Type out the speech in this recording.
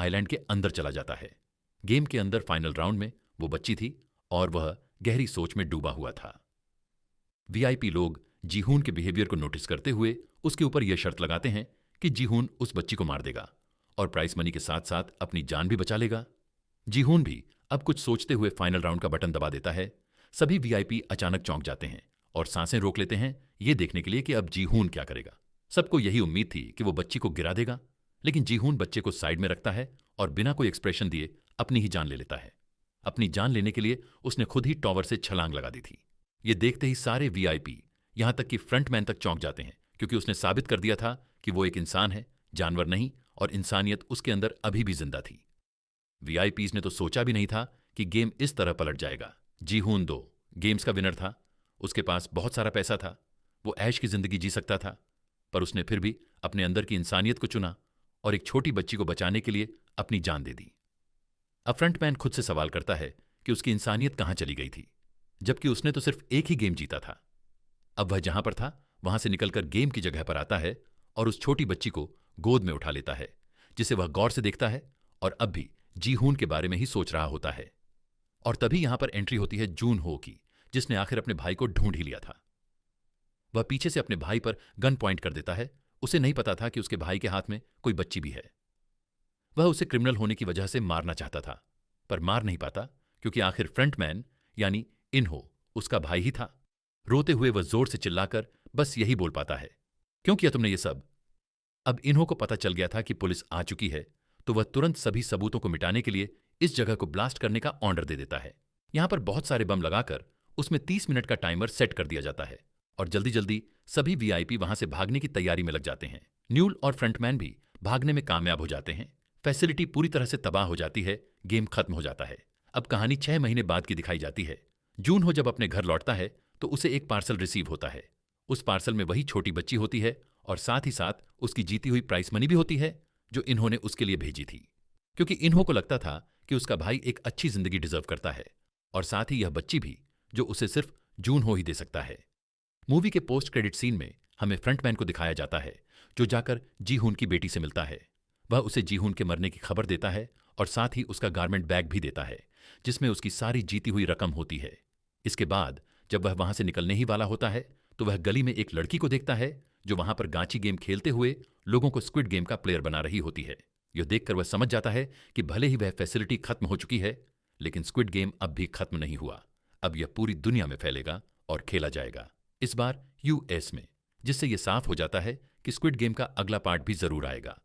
Island के अंदर चला जाता है। गेम के अंदर फाइनल राउंड में वो बच्ची थी और वह गहरी सोच में डूबा हुआ था। वीआईपी लोग जीहून के बिहेवियर को नोटिस करते हुए उसके ऊपर यह शर्त लगाते हैं कि जीहून उस बच्ची को मार देगा और प्राइस मनी के साथ साथ अपनी जान भी बचा लेगा। जीहून भी अब कुछ सोचते हुए फाइनल राउंड का बटन दबा देता है। सभी वीआईपी अचानक चौंक जाते हैं और सांसें रोक लेते हैं ये देखने के लिए कि अब जीहून क्या करेगा। सबको यही उम्मीद थी कि वो बच्ची को गिरा देगा, लेकिन जीहून बच्चे को साइड में रखता है और बिना कोई एक्सप्रेशन दिए अपनी ही जान ले लेता है। अपनी जान लेने के लिए उसने खुद ही टॉवर से छलांग लगा दी थी। ये देखते ही सारे वीआईपी यहां तक कि फ्रंटमैन तक चौंक जाते हैं, क्योंकि उसने साबित कर दिया था कि वो एक इंसान है, जानवर नहीं, और इंसानियत उसके अंदर अभी भी जिंदा थी। वीआईपीज ने तो सोचा भी नहीं था कि गेम इस तरह पलट जाएगा। जीहून 2 गेम्स का विनर था। उसके पास बहुत सारा पैसा था, वो ऐश की जिंदगी जी सकता था, पर उसने फिर भी अपने अंदर की इंसानियत को चुना और एक छोटी बच्ची को बचाने के लिए अपनी जान दे दी। अब फ्रंटमैन खुद से सवाल करता है कि उसकी इंसानियत कहां चली गई थी, जबकि उसने तो सिर्फ एक ही गेम जीता था। अब वह जहां पर था वहां से निकलकर गेम की जगह पर आता है और उस छोटी बच्ची को गोद में उठा लेता है, जिसे वह गौर से देखता है और अब भी जीहून के बारे में ही सोच रहा होता है। और तभी यहां पर एंट्री होती है जून हो की, जिसने आखिर अपने भाई को ढूंढ ही लिया था। वह पीछे से अपने भाई पर गन पॉइंट कर देता है। उसे नहीं पता था कि उसके भाई के हाथ में कोई बच्ची भी है। वह उसे क्रिमिनल होने की वजह से मारना चाहता था, पर मार नहीं पाता, क्योंकि आखिर फ्रंटमैन यानी इन्हो उसका भाई ही था। रोते हुए वह जोर से चिल्लाकर बस यही बोल पाता है, क्यों किया तुमने ये सब? अब इन्हो को पता चल गया था कि पुलिस आ चुकी है, तो वह तुरंत सभी सबूतों को मिटाने के लिए इस जगह को ब्लास्ट करने का ऑर्डर दे देता है। यहां पर बहुत सारे बम लगाकर उसमें 30 मिनट का टाइमर सेट कर दिया जाता है और जल्दी जल्दी सभी वीआईपी वहां से भागने की तैयारी में लग जाते हैं। न्यूल और फ्रंटमैन भी भागने में कामयाब हो जाते हैं। फैसिलिटी पूरी तरह से तबाह हो जाती है। गेम खत्म हो जाता है। अब कहानी 6 महीने बाद की दिखाई जाती है। जून हो जब अपने घर लौटता है तो उसे एक पार्सल रिसीव होता है। उस पार्सल में वही छोटी बच्ची होती है और साथ ही साथ उसकी जीती हुई प्राइस मनी भी होती है, जो इन्होंने उसके लिए भेजी थी, क्योंकि इन्हों को लगता था कि उसका भाई एक अच्छी जिंदगी डिजर्व करता है और साथ ही यह बच्ची भी, जो उसे सिर्फ जून हो ही दे सकता है। मूवी के पोस्ट क्रेडिट सीन में हमें फ्रंटमैन को दिखाया जाता है, जो जाकर जीहून की बेटी से मिलता है। वह उसे जीहून के मरने की खबर देता है और साथ ही उसका गारमेंट बैग भी देता है, जिसमें उसकी सारी जीती हुई रकम होती है। इसके बाद जब वह वहां से निकलने ही वाला होता है तो वह गली में एक लड़की को देखता है, जो वहां पर गांची गेम खेलते हुए लोगों को स्क्विड गेम का प्लेयर बना रही होती है। यह देखकर वह समझ जाता है कि भले ही वह फैसिलिटी खत्म हो चुकी है, लेकिन स्क्विड गेम अब भी खत्म नहीं हुआ। अब यह पूरी दुनिया में फैलेगा और खेला जाएगा, इस बार यूएस में, जिससे यह साफ हो जाता है कि स्क्विड गेम का अगला पार्ट भी जरूर आएगा।